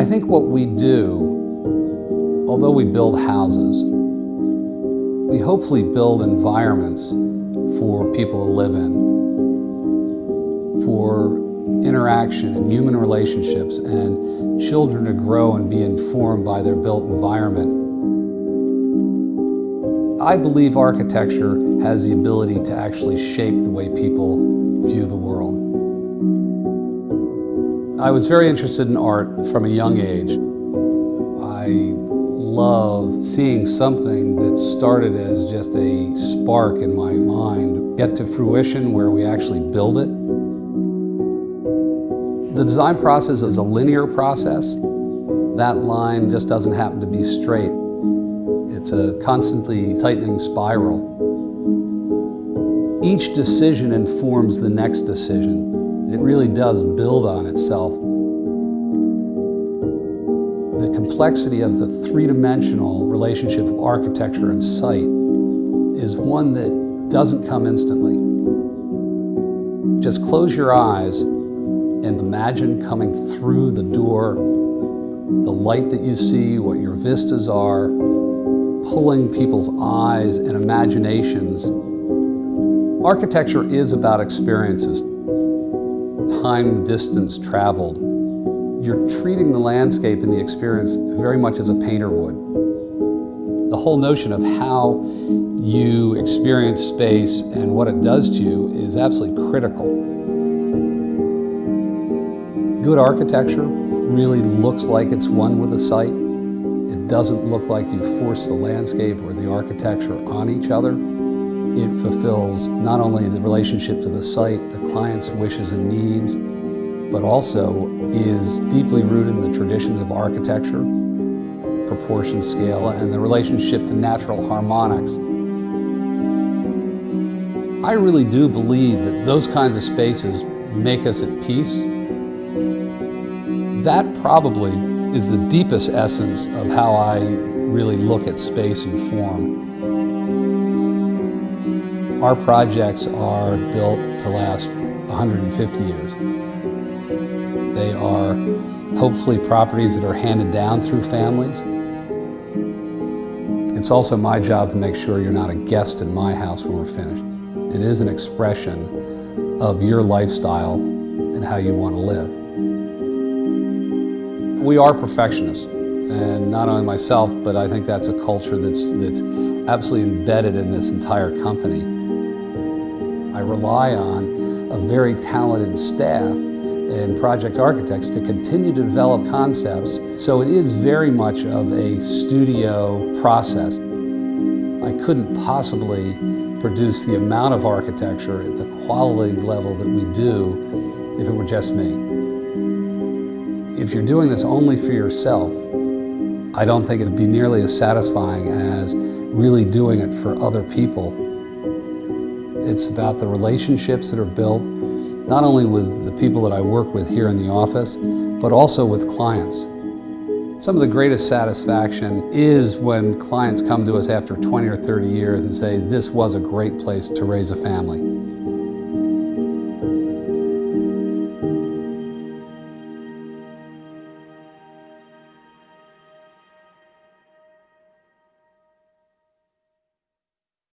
think what we do, although we build houses, we hopefully build environments for people to live in, for interaction and human relationships, and children to grow and be informed by their built environment. I believe architecture has the ability to actually shape the way people view the world. I was very interested in art from a young age. I love seeing something that started as just a spark in my mind get to fruition where we actually build it. The design process is a linear process. That line just doesn't happen to be straight. It's a constantly tightening spiral. Each decision informs the next decision. It really does build on itself. The complexity of the three-dimensional relationship of architecture and site is one that doesn't come instantly. Just close your eyes and imagine coming through the door, the light that you see, what your vistas are, pulling people's eyes and imaginations. Architecture is about experiences, time, distance traveled. You're treating the landscape and the experience very much as a painter would. The whole notion of how you experience space and what it does to you is absolutely critical. Good architecture really looks like it's one with a site. It doesn't look like you force the landscape or the architecture on each other. It fulfills not only the relationship to the site, the client's wishes and needs, but also is deeply rooted in the traditions of architecture, proportion, scale, and the relationship to natural harmonics. I really do believe that those kinds of spaces make us at peace. That probably is the deepest essence of how I really look at space and form. Our projects are built to last 150 years. They are hopefully properties that are handed down through families. It's also my job to make sure you're not a guest in my house when we're finished. It is an expression of your lifestyle and how you want to live. We are perfectionists, and not only myself, but I think that's a culture that's absolutely embedded in this entire company. I rely on a very talented staff and project architects to continue to develop concepts, so it is very much of a studio process. I couldn't possibly produce the amount of architecture at the quality level that we do if it were just me. If you're doing this only for yourself, I don't think it'd be nearly as satisfying as really doing it for other people. It's about the relationships that are built, not only with the people that I work with here in the office, but also with clients. Some of the greatest satisfaction is when clients come to us after 20 or 30 years and say, this was a great place to raise a family.